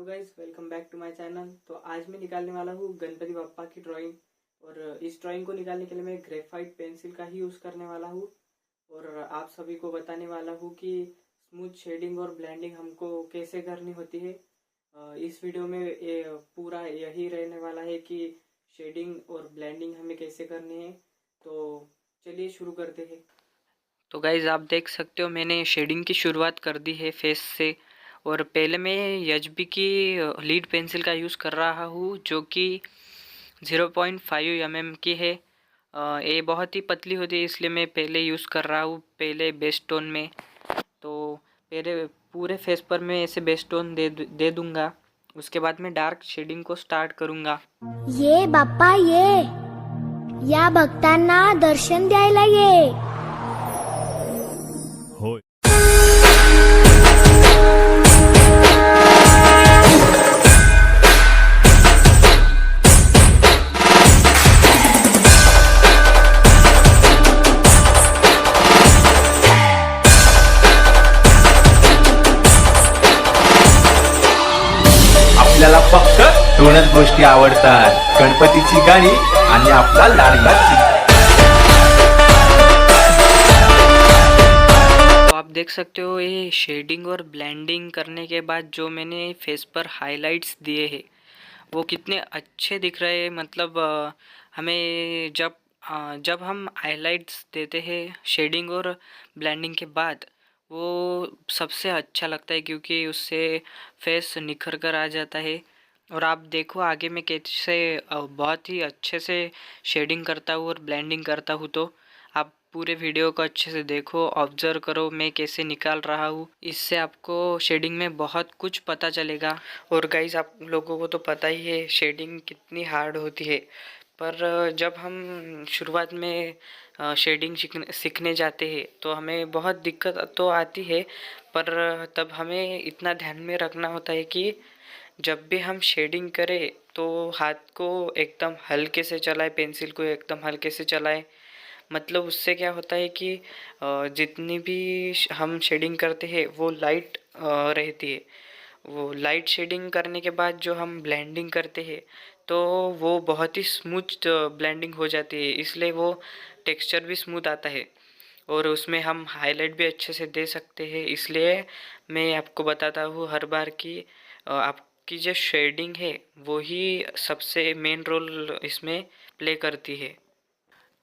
Hello guys, welcome back to my channel. तो आज मैं निकालने वाला हूँ गणपति बप्पा की ड्राइंग। और इस ड्राइंग को निकालने के लिए मैं ग्रेफाइट पेंसिल का ही यूज़ करने वाला हूँ। और आप सभी को बताने वाला हूँ कि स्मूथ शेडिंग और ब्लेंडिंग हमको कैसे करनी होती है। इस वीडियो में ये पूरा यही रहने वाला है कि शेडिंग और ब्लेंडिंग हमें कैसे करनी है। तो चलिए शुरू करते हैं। तो गाइज आप देख सकते हो मैंने शेडिंग की शुरुआत कर दी है फेस से। और पहले मैं एचबी की लीड पेंसिल का यूज़ कर रहा हूँ जो कि 0.5 mm की है। ये बहुत ही पतली होती है इसलिए मैं पहले यूज़ कर रहा हूँ पहले बेस टोन में। तो पहले पूरे फेस पर मैं ऐसे बेस टोन दे दूँगा। उसके बाद मैं डार्क शेडिंग को स्टार्ट करूँगा। ये बाप्पा या भक्तांना दर्शन द्यायला ये। होय. आपल्याला फक्त दोनच गोष्टी आवडतात, गणपतीची गाणी आणि आपला लाडका चिमटा. तो आप देख सकते हो ये शेडिंग और ब्लेंडिंग करने के बाद जो मैंने फेस पर हाइलाइट्स दिए हैं वो कितने अच्छे दिख रहे हैं। मतलब हमें जब हम हाइलाइट्स देते हैं शेडिंग और ब्लेंडिंग के बाद वो सबसे अच्छा लगता है क्योंकि उससे फेस निखर कर आ जाता है। और आप देखो आगे मैं कैसे बहुत ही अच्छे से शेडिंग करता हूँ और ब्लेंडिंग करता हूँ। तो आप पूरे वीडियो को अच्छे से देखो, ऑब्जर्व करो मैं कैसे निकाल रहा हूँ। इससे आपको शेडिंग में बहुत कुछ पता चलेगा। और गाइस आप लोगों को तो पता ही है शेडिंग कितनी हार्ड होती है। पर जब हम शुरुआत में शेडिंग सीखने जाते हैं तो हमें बहुत दिक्कत तो आती है। पर तब हमें इतना ध्यान में रखना होता है कि जब भी हम शेडिंग करें तो हाथ को एकदम हल्के से चलाए, पेंसिल को एकदम हल्के से चलाए। मतलब उससे क्या होता है कि जितनी भी हम शेडिंग करते हैं वो लाइट रहती है। वो लाइट शेडिंग करने के बाद जो हम ब्लेंडिंग करते हैं तो वो बहुत ही स्मूथ ब्लेंडिंग हो जाती है, इसलिए वो टेक्सचर भी स्मूथ आता है और उसमें हम हाईलाइट भी अच्छे से दे सकते हैं। इसलिए मैं आपको बताता हूँ हर बार कि आपकी जो शेडिंग है वो ही सबसे मेन रोल इसमें प्ले करती है।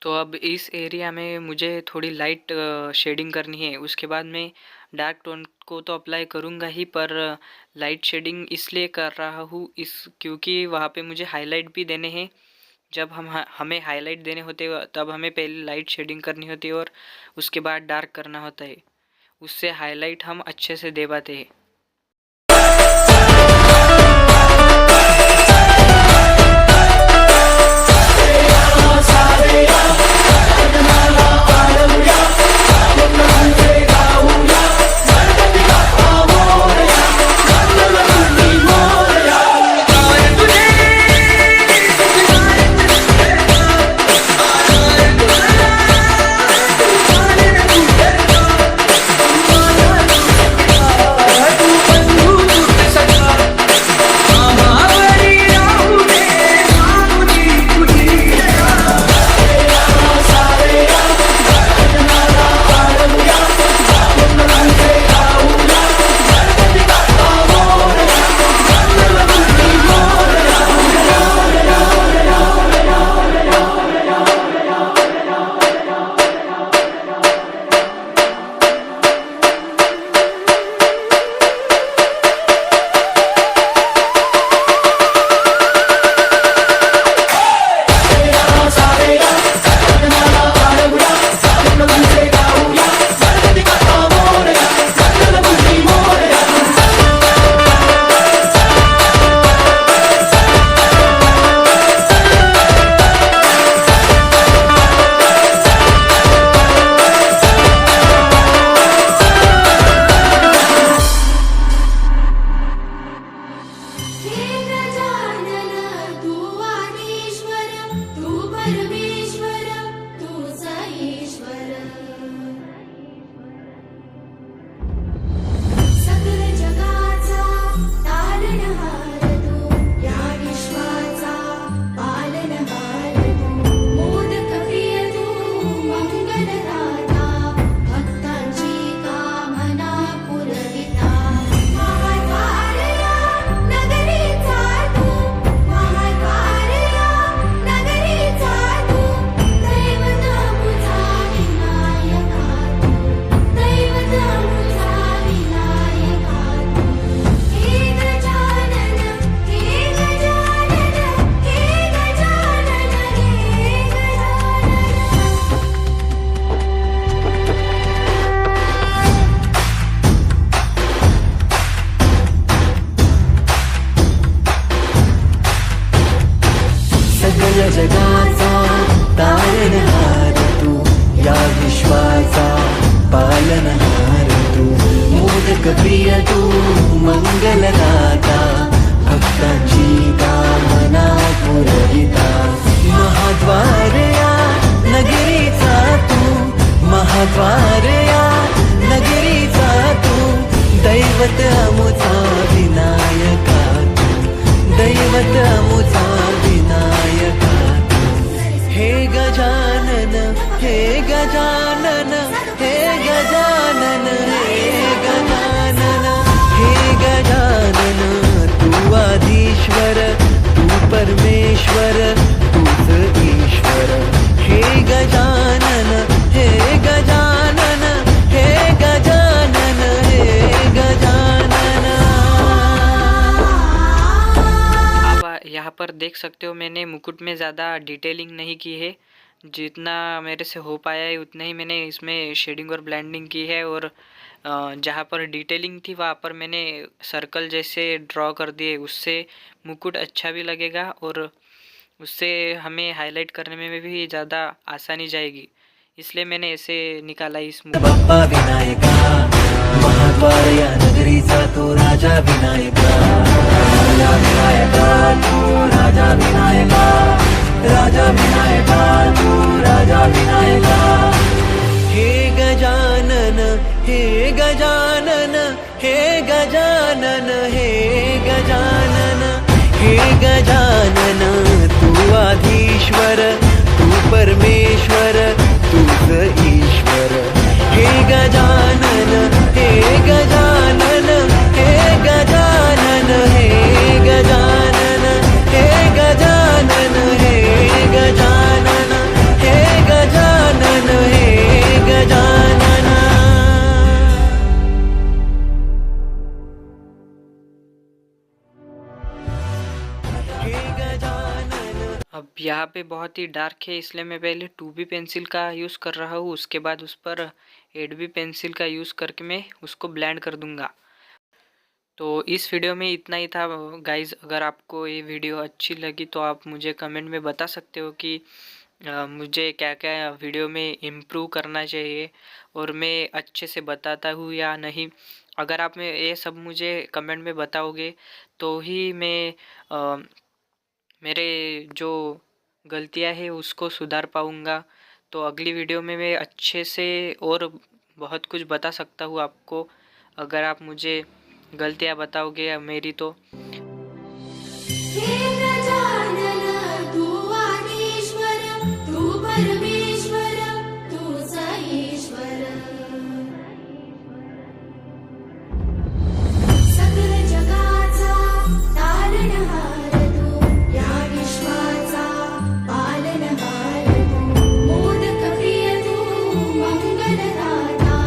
तो अब इस एरिया में मुझे थोड़ी लाइट शेडिंग करनी है। उसके बाद मैं डार्क टोन को तो अप्लाई करूँगा ही, पर लाइट शेडिंग इसलिए कर रहा हूँ क्योंकि वहाँ पे मुझे हाईलाइट भी देने हैं। जब हमें हाईलाइट देने होते हैं तब हमें पहले लाइट शेडिंग करनी होती है और उसके बाद डार्क करना होता है। उससे हाईलाइट हम अच्छे से दे पाते हैं। पुरविता महाद्वार या नगरीचा तू महाद्वार या नगरीचा तू दैवत अमुचा विनायका तू दैवत अमुचा विनायका तू हे गजानन हे गजानन हे गजानन हे गजानन हे गजानन तू आधीश्वर तू परमेश्वर तूच ईश्वर हे गजानन हे गजानन हे गजानन हे गजानन। आप यहाँ पर देख सकते हो मैंने मुकुट में ज़्यादा डिटेलिंग नहीं की है, जितना मेरे से हो पाया है उतना ही मैंने इसमें शेडिंग और ब्लेंडिंग की है। और जहाँ पर डिटेलिंग थी वहाँ पर मैंने सर्कल जैसे ड्रॉ कर दिए, उससे मुकुट अच्छा भी लगेगा और उससे हमें हाईलाइट करने में भी ज़्यादा आसानी जाएगी, इसलिए मैंने ऐसे निकाला इस मुकुट। बाप्पा विनायका महाद्वार या नगरीचा तो राजा विनायका राजा विनायका तू राजा विनायका राजा विनायका तू राजा विनायका हे गजानन हे गजानन हे गजानन हे गजानन हे गजानन तू आधीश्वर तू परमेश्वर तूच ईश्वर हे गजानन हे गजानन हे गजानन हे गजानन हे गजानन हे गजानन हे गजानन हे गजानन। अब यहाँ पे बहुत ही डार्क है, इसलिए मैं पहले 2B पेंसिल का यूज़ कर रहा हूँ, उसके बाद उस पर 8B पेंसिल का यूज़ करके मैं उसको ब्लेंड कर दूँगा। तो इस वीडियो में इतना ही था गाइज़। अगर आपको ये वीडियो अच्छी लगी तो आप मुझे कमेंट में बता सकते हो कि मुझे क्या क्या वीडियो में इम्प्रूव करना चाहिए और मैं अच्छे से बताता हूँ या नहीं। अगर आप में ये सब मुझे कमेंट में बताओगे तो ही मैं मेरे जो गलतियां हैं उसको सुधार पाऊँगा। तो अगली वीडियो में मैं अच्छे से और बहुत कुछ बता सकता हूँ आपको, अगर आप मुझे गलतियां बताओगे मेरी तो। हे गजानन तू आधीश्वर तू परमेश्वर तूच ईश्वर सकल जगाचा तारणहार तू या विश्वाचा पालनहार तू मोदक प्रिय तू मंगलदाता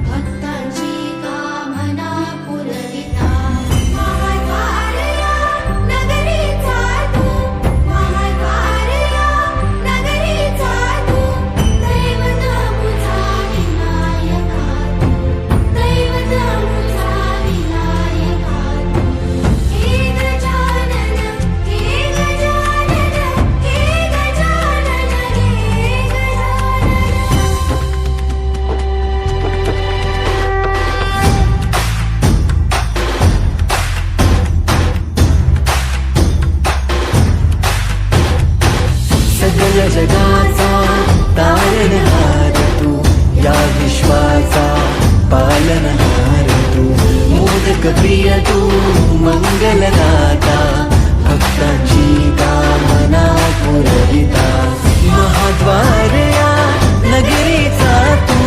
भक्तांची कामना पुरविता महाद्वार या नगरीचा तू महाद्वार या नगरीचा तू दैवत अमुचा विनायका तू दैवत अमुचा विनायका तू हे गजानन हे गजानन हे गजानन हे सगळ जगाचा तारणहार तू या विश्वाचा पालनहार तू मोदक प्रिय तू मंगलदाता भक्तांची कामना पुरविता महाद्वार या नगरीचा तू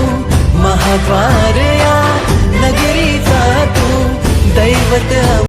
महाद्वार या नगरीचा तू दैवत